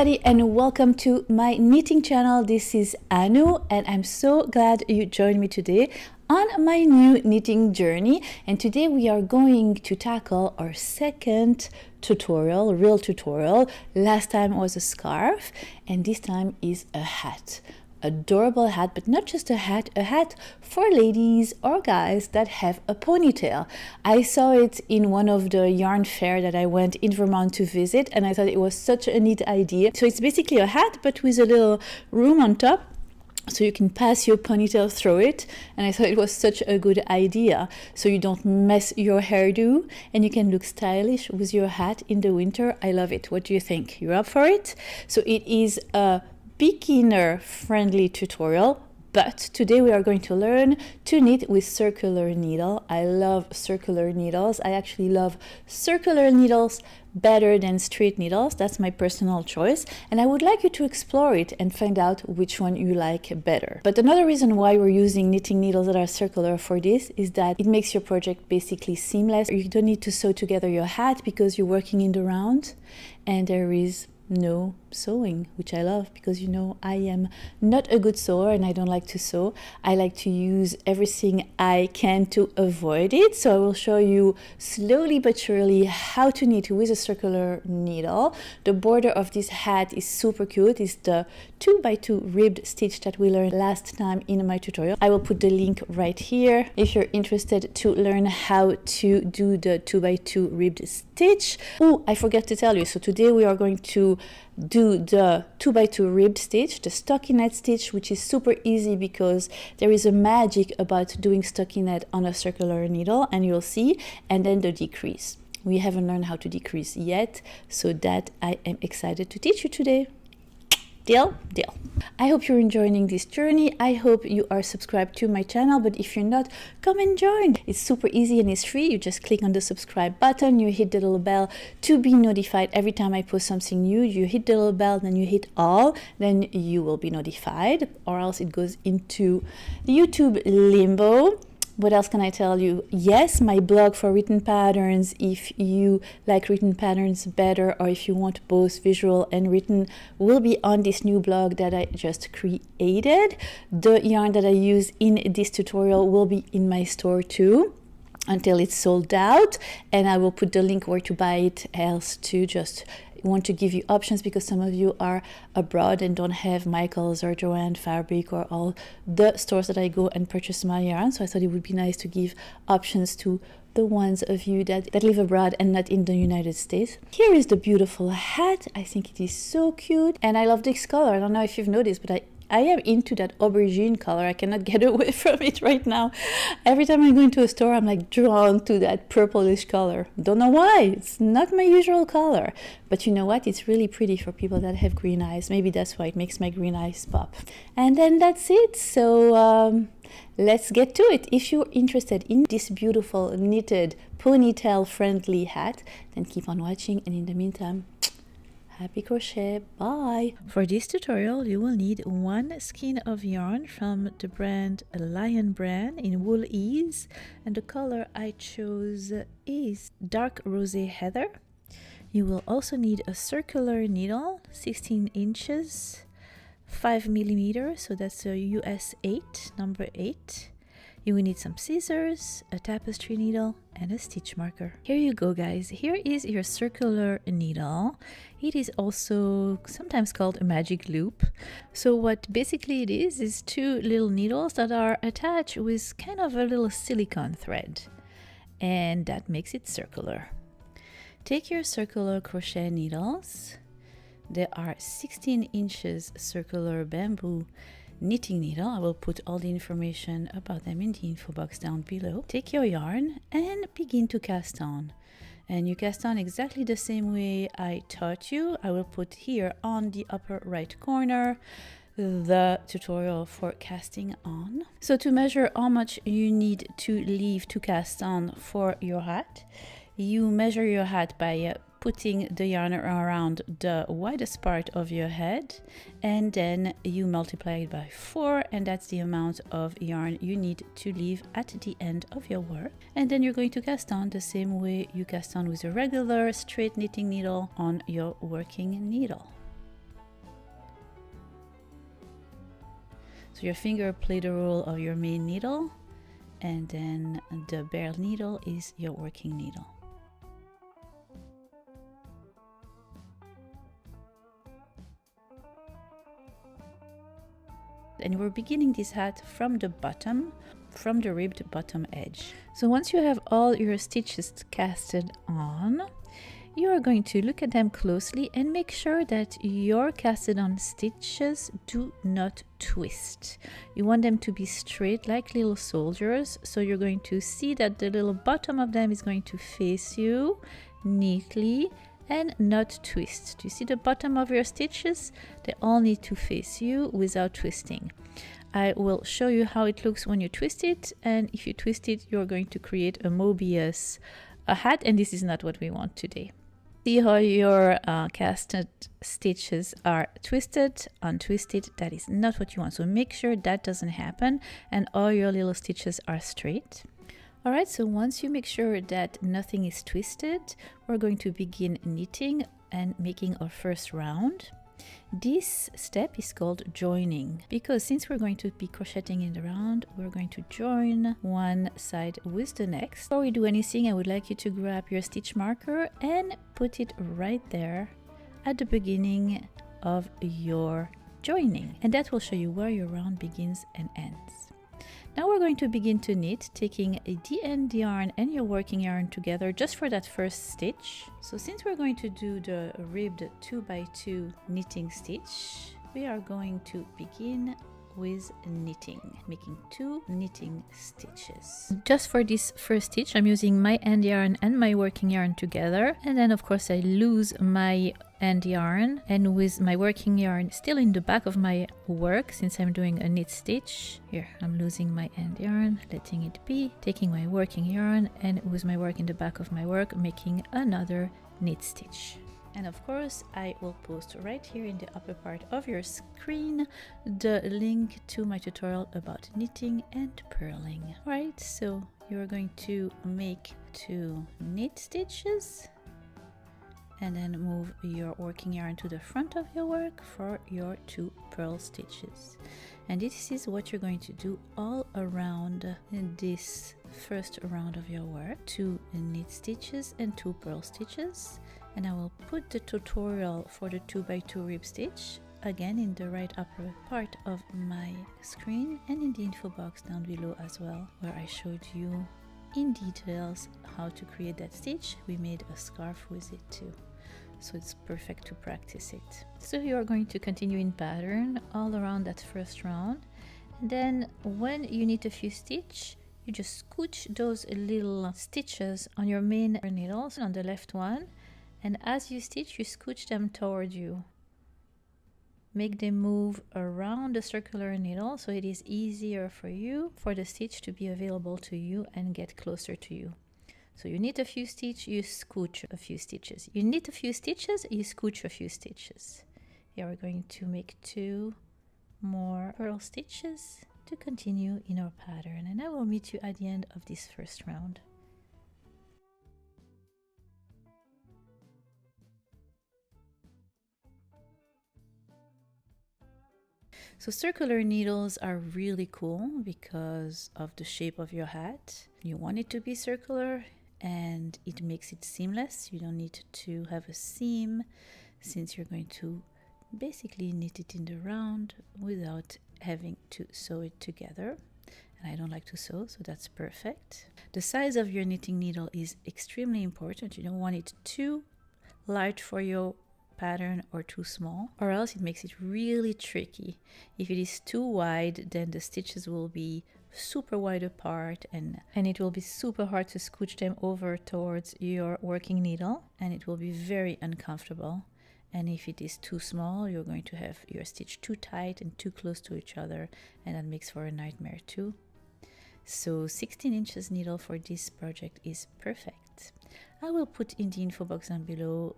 everybody and welcome to my knitting channel. This is Anu and I'm so glad you joined me today on my new knitting journey. And today we are going to tackle our second tutorial, real tutorial. Last time was a scarf and this time is a hat. Adorable hat, but not just a hat for ladies or guys that have a ponytail. I saw it in one of the yarn fair that I went in Vermont to visit and I thought it was such a neat idea. So it's basically a hat but with a little room on top so you can pass your ponytail through it, and I thought it was such a good idea so you don't mess your hairdo and you can look stylish with your hat in the winter. I love it. What do you think? You're up for it? So it is a beginner friendly tutorial, but today we are going to learn to knit with circular needle. I love circular needles. I actually love circular needles better than straight needles. That's my personal choice, and I would like you to explore it and find out which one you like better. But another reason why we're using knitting needles that are circular for this is that it makes your project basically seamless. You don't need to sew together your hat because you're working in the round and there is no sewing, which I love because you know I am not a good sewer and I don't like to sew. I like to use everything I can to avoid it. So I will show you slowly but surely how to knit with a circular needle. The border of this hat is super cute. It's the 2x2 ribbed stitch that we learned last time in my tutorial. I will put the link right here if you're interested to learn how to do the 2x2 ribbed stitch. Oh, I forgot to tell you. So today we are going to do the 2x2 ribbed stitch, the stockinette stitch, which is super easy because there is a magic about doing stockinette on a circular needle, and you'll see. And then the decrease. We haven't learned how to decrease yet, so that I am excited to teach you today. Deal? Deal. I hope you're enjoying this journey. I hope you are subscribed to my channel, but if you're not, come and join. It's super easy and it's free. You just click on the subscribe button, you hit the little bell to be notified every time I post something new. You hit the little bell, then you hit all, then you will be notified, or else it goes into YouTube limbo. What else can I tell you? Yes, my blog for written patterns, if you like written patterns better or if you want both visual and written, will be on this new blog that I just created. The yarn that I use in this tutorial will be in my store too until it's sold out, and I will put the link where to buy it, else to just want to give you options because some of you are abroad and don't have Michael's or Joanne Fabric or all the stores that I go and purchase my yarn. So I thought it would be nice to give options to the ones of you that live abroad and not in the United States. Here is the beautiful hat. I think it is so cute and I love this color. I don't know if you've noticed, but I am into that aubergine color. I cannot get away from it right now. Every time I go into a store, I'm like drawn to that purplish color. Don't know why. It's not my usual color. But you know what? It's really pretty for people that have green eyes. Maybe that's why it makes my green eyes pop. And then that's it. So let's get to it. If you're interested in this beautiful knitted ponytail friendly hat, then keep on watching. And in the meantime, happy crochet. Bye. For this tutorial, you will need one skein of yarn from the brand Lion brand in Wool Ease, and the color I chose is dark rosé heather. You will also need a circular needle, 16 inches, 5 millimeters, so that's a US 8, number 8. You will need some scissors, a tapestry needle, and a stitch marker. Here you go, guys. Here is your circular needle. It is also sometimes called a magic loop. So what basically it is two little needles that are attached with kind of a little silicone thread, and that makes it circular. Take your circular crochet needles. There are 16 inches circular bamboo knitting needle. I will put all the information about them in the info box down below. Take your yarn and begin to cast on. And you cast on exactly the same way I taught you. I will put here on the upper right corner the tutorial for casting on. So to measure how much you need to leave to cast on for your hat, you measure your hat by putting the yarn around the widest part of your head, and then you multiply it by 4, and that's the amount of yarn you need to leave at the end of your work. And then you're going to cast on the same way you cast on with a regular straight knitting needle on your working needle. So your finger play the role of your main needle, and then the bare needle is your working needle. And we're beginning this hat from the bottom, from the ribbed bottom edge. So once you have all your stitches casted on, you are going to look at them closely and make sure that your casted on stitches do not twist. You want them to be straight like little soldiers, so you're going to see that the little bottom of them is going to face you neatly and not twist. Do you see the bottom of your stitches? They all need to face you without twisting. I will show you how it looks when you twist it, and if you twist it, you're going to create a Mobius hat, and this is not what we want today. See how your casted stitches are twisted, untwisted. That is not what you want, so make sure that doesn't happen and all your little stitches are straight. Alright, so once you make sure that nothing is twisted, we're going to begin knitting and making our first round. This step is called joining, because since we're going to be crocheting in the round, we're going to join one side with the next. Before we do anything, I would like you to grab your stitch marker and put it right there at the beginning of your joining, and that will show you where your round begins and ends. Now we're going to begin to knit, taking the end yarn and your working yarn together just for that first stitch. So since we're going to do the ribbed 2x2 knitting stitch, we are going to begin with knitting, making 2 knitting stitches. Just for this first stitch, I'm using my end yarn and my working yarn together, and then of course I lose my end yarn, and with my working yarn still in the back of my work, since I'm doing a knit stitch, here I'm losing my end yarn, letting it be, taking my working yarn, and with my work in the back of my work, making another knit stitch. And of course, I will post right here in the upper part of your screen the link to my tutorial about knitting and purling. Right, so you're going to make 2 knit stitches and then move your working yarn to the front of your work for your 2 purl stitches. And this is what you're going to do all around this first round of your work: 2 knit stitches and 2 purl stitches. And I will put the tutorial for the 2x2 rib stitch again in the right upper part of my screen and in the info box down below as well, where I showed you in details how to create that stitch. We made a scarf with it too, so it's perfect to practice it. So you are going to continue in pattern all around that first round, and then when you knit a few stitches, you just scooch those little stitches on your main needles on the left one, and as you stitch, you scooch them toward you. Make them move around the circular needle so it is easier for you, for the stitch to be available to you and get closer to you. So you knit a few stitches, you scooch a few stitches. You knit a few stitches, you scooch a few stitches. Here we're going to make 2 more purl stitches to continue in our pattern, and I will meet you at the end of this first round. So circular needles are really cool because of the shape of your hat. You want it to be circular and it makes it seamless. You don't need to have a seam, since you're going to basically knit it in the round without having to sew it together. And I don't like to sew, so that's perfect. The size of your knitting needle is extremely important. You don't want it too large for your pattern or too small, or else it makes it really tricky. If it is too wide, then the stitches will be super wide apart, and it will be super hard to scooch them over towards your working needle, and it will be very uncomfortable. And if it is too small, you're going to have your stitch too tight and too close to each other, and that makes for a nightmare too. So 16 inches needle for this project is perfect. I will put in the info box down below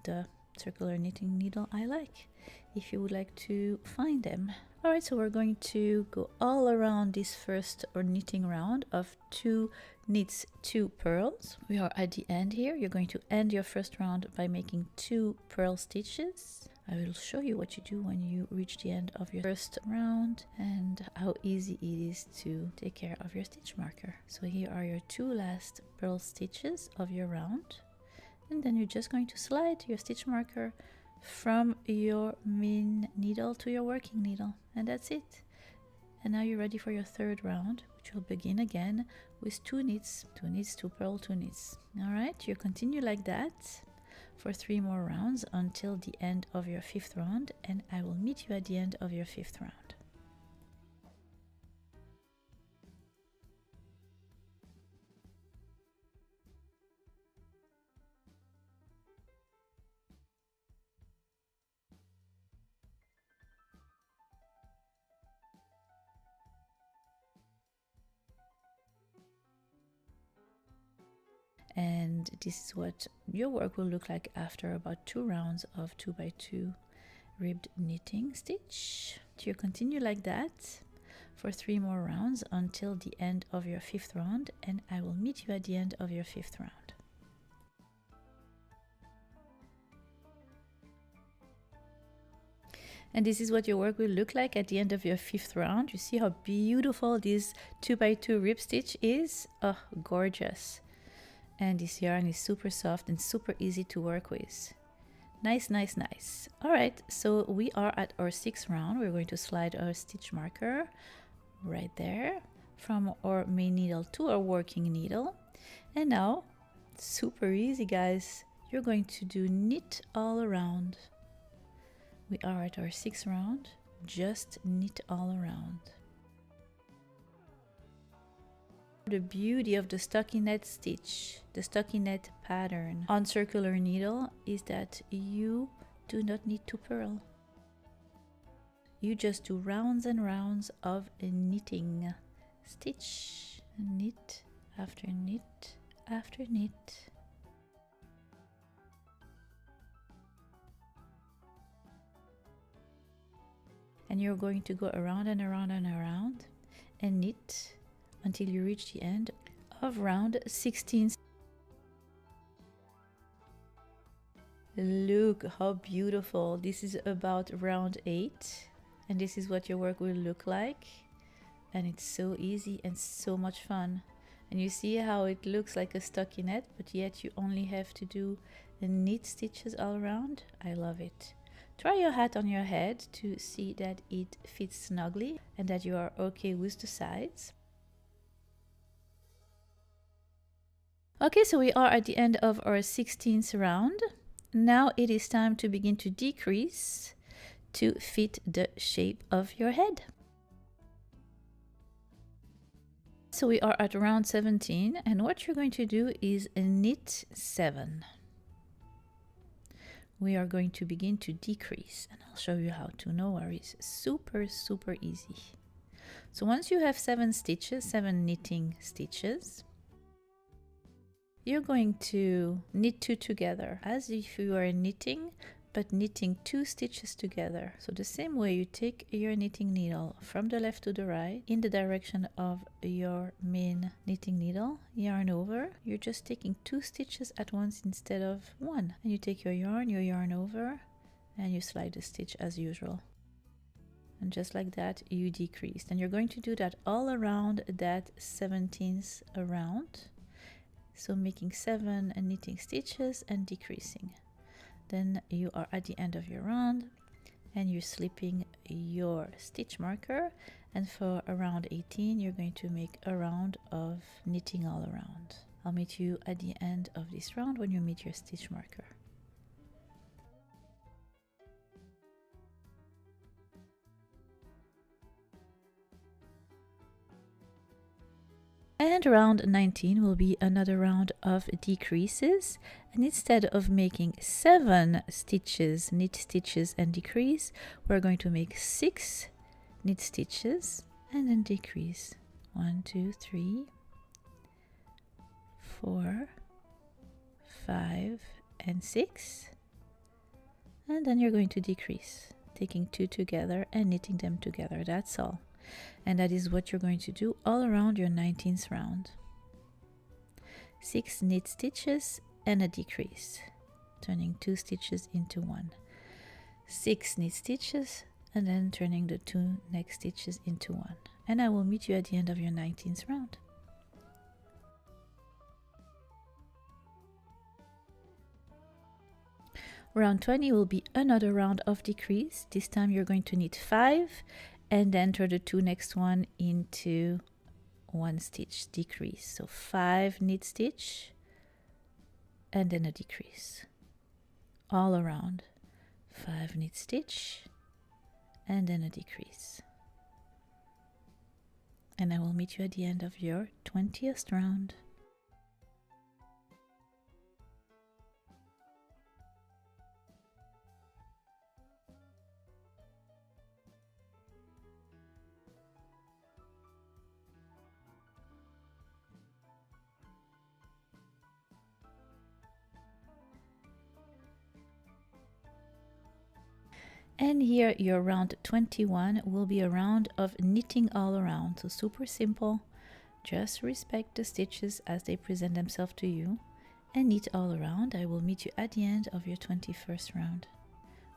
the circular knitting needle I like, if you would like to find them. Alright, so we're going to go all around this first knitting round of 2 knits, 2 purls. We are at the end here. You're going to end your first round by making 2 purl stitches. I will show you what you do when you reach the end of your first round and how easy it is to take care of your stitch marker. So here are your 2 last purl stitches of your round, and then you're just going to slide your stitch marker from your main needle to your working needle, and that's it. And now you're ready for your third round, which will begin again with 2 knits, 2 knits, 2 purl, 2 knits. All right, you continue like that for 3 more rounds until the end of your 5th round, and I will meet you at the end of your 5th round. And this is what your work will look like after about 2 rounds of 2x2 ribbed knitting stitch. You continue like that for 3 more rounds until the end of your 5th round, and I will meet you at the end of your 5th round. And this is what your work will look like at the end of your 5th round. You see how beautiful this 2x2 rib stitch is? Oh, gorgeous. And this yarn is super soft and super easy to work with. Nice, nice, nice. All right, so we are at our 6th round. We're going to slide our stitch marker right there from our main needle to our working needle. And now, super easy, guys. You're going to do knit all around. We are at our 6th round. Just knit all around. The beauty of the stockinette stitch, the stockinette pattern on circular needle, is that you do not need to purl. You just do rounds and rounds of knitting. Stitch, knit after knit after knit. And you're going to go around and around and around and knit until you reach the end of round 16. Look how beautiful. This is about round 8, and this is what your work will look like. And it's so easy and so much fun. And you see how it looks like a stockinette, but yet you only have to do the knit stitches all around. I love it. Try your hat on your head to see that it fits snugly and that you are okay with the sides. Okay, so we are at the end of our 16th round. Now it is time to begin to decrease to fit the shape of your head. So we are at round 17, and what you're going to do is knit 7. We are going to begin to decrease, and I'll show you how to. No worries, super easy. So once you have 7 stitches, 7 knitting stitches, you're going to knit 2 together as if you are knitting, but knitting 2 stitches together. So the same way you take your knitting needle from the left to the right in the direction of your main knitting needle, yarn over, you're just taking 2 stitches at once instead of 1. And you take your yarn over, and you slide the stitch as usual. And just like that, you decreased. And you're going to do that all around that 17th round. So making 7 knitting stitches and decreasing. Then you are at the end of your round and you're slipping your stitch marker, and for around 18 you're going to make a round of knitting all around. I'll meet you at the end of this round when you meet your stitch marker. And round 19 will be another round of decreases, and instead of making 7 stitches, knit stitches and decrease, we're going to make 6 knit stitches and then decrease. 1, 2, 3, 4, 5 and 6, and then you're going to decrease, taking 2 together and knitting them together. That's all. And that is what you're going to do all around your 19th round. 6 knit stitches and a decrease, turning 2 stitches into 1. 6 knit stitches, and then turning the 2 next stitches into 1. And I will meet you at the end of your 19th round. Round 20 will be another round of decrease. This time you're going to knit 5 and then turn the 2 next one into 1 stitch decrease. So 5 knit stitch and then a decrease. All around. 5 knit stitch and then a decrease. And I will meet you at the end of your 20th round. And here your round 21 will be a round of knitting all around. So super simple. Just respect the stitches as they present themselves to you and knit all around. I will meet you at the end of your 21st round.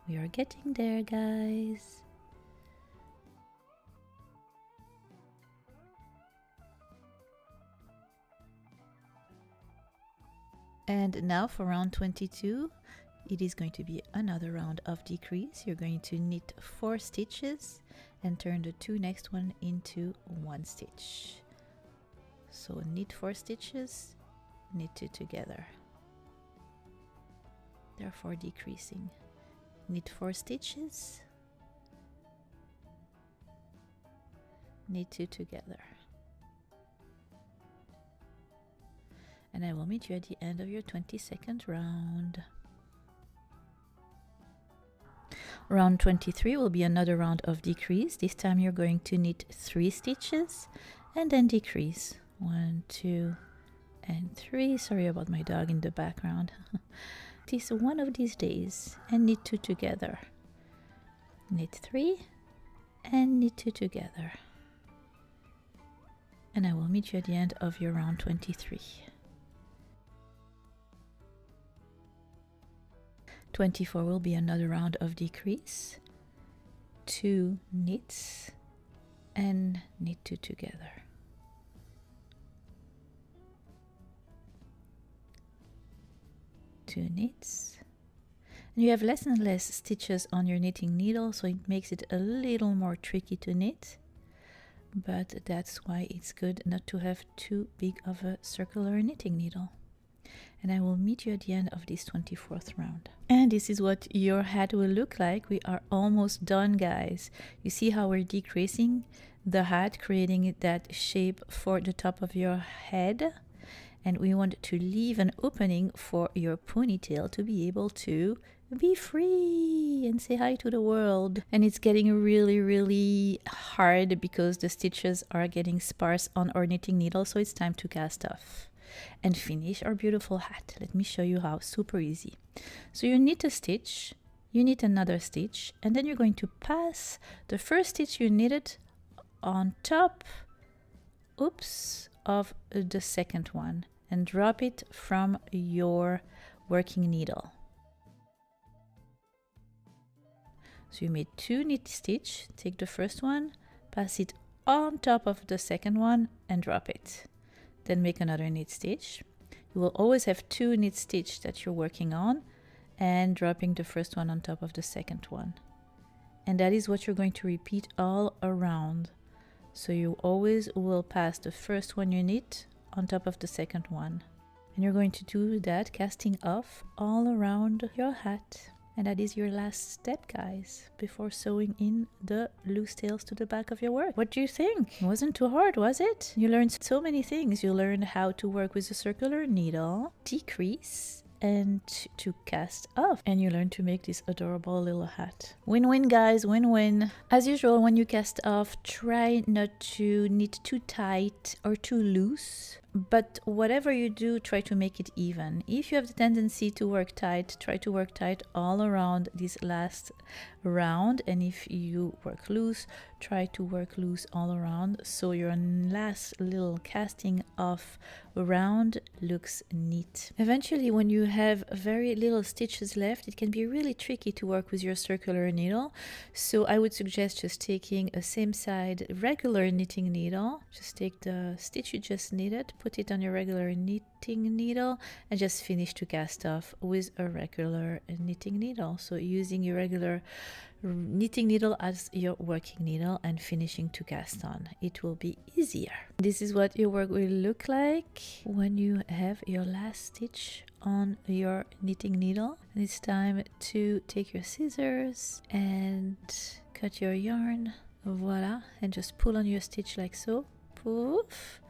We are getting there, guys. And now for round 22. It is going to be another round of decrease. You're going to knit 4 stitches and turn the 2 next one into 1 stitch. So knit 4 stitches, knit 2 together. Therefore decreasing. Knit 4 stitches, knit 2 together. And I will meet you at the end of your 22nd round. Round 23 will be another round of decrease. This time you're going to knit 3 stitches and then decrease. 1, 2, and 3. Sorry about my dog in the background. It is one of these days. And knit 2 together. Knit 3 and knit 2 together. And I will meet you at the end of your round 23. 24 will be another round of decrease. 2 knits and knit 2 together. Two knits. And you have less and less stitches on your knitting needle, so it makes it a little more tricky to knit. But that's why it's good not to have too big of a circular knitting needle. And I will meet you at the end of this 24th round. And this is what your hat will look like. We are almost done, guys. You see how we're decreasing the hat, creating that shape for the top of your head. And we want to leave an opening for your ponytail to be able to be free and say hi to the world. And it's getting really hard because the stitches are getting sparse on our knitting needle, so it's time to cast off and finish our beautiful hat. Let me show you how. Super easy. So you knit a stitch, you knit another stitch, and then you're going to pass the first stitch you knitted on top of the second one and drop it from your working needle. So you made 2 knit stitch, take the first one, pass it on top of the second one and drop it. Then make another knit stitch. You will always have 2 knit stitch that you're working on and dropping the first one on top of the second one. And that is what you're going to repeat all around. So you always will pass the first one you knit on top of the second one. And you're going to do that casting off all around your hat. And that is your last step, guys, before sewing in the loose tails to the back of your work. What do you think? It wasn't too hard, was it? You learned so many things. You learned how to work with a circular needle, decrease, and to cast off. And you learned to make this adorable little hat. Win-win, guys, win-win. As usual, when you cast off, try not to knit too tight or too loose. but whatever you do, try to make it even. If you have the tendency to work tight, try to work tight all around this last round, and if you work loose, try to work loose all around, so your last little casting off round looks neat. Eventually, when you have very little stitches left, it can be really tricky to work with your circular needle, so I would suggest just taking a same side regular knitting needle. Just take the stitch you just knitted, put it on your regular knitting needle, and just finish to cast off with a regular knitting needle. So using your regular knitting needle as your working needle and finishing to cast on, it will be easier. This is what your work will look like when you have your last stitch on your knitting needle. And it's time to take your scissors and cut your yarn. Voila, and just pull on your stitch like so. Poof,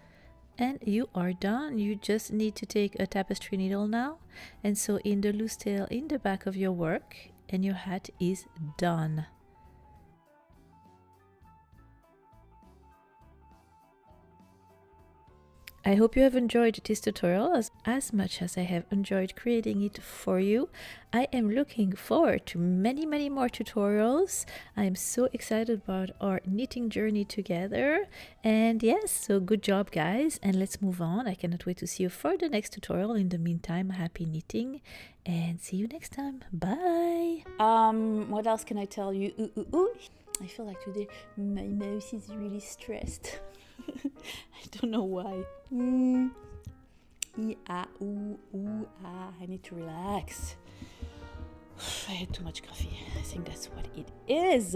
and you are done. You just need to take a tapestry needle now and sew in the loose tail in the back of your work, and your hat is done. I hope you have enjoyed this tutorial as much as I have enjoyed creating it for you. I am looking forward to many more tutorials. I am so excited about our knitting journey together. And yes, so good job guys, and let's move on. I cannot wait to see you for the next tutorial. In the meantime, happy knitting and see you next time. Bye. What else can I tell you? I feel like today my mouse is really stressed. I don't know why. I need to relax. I had too much coffee. I think that's what it is.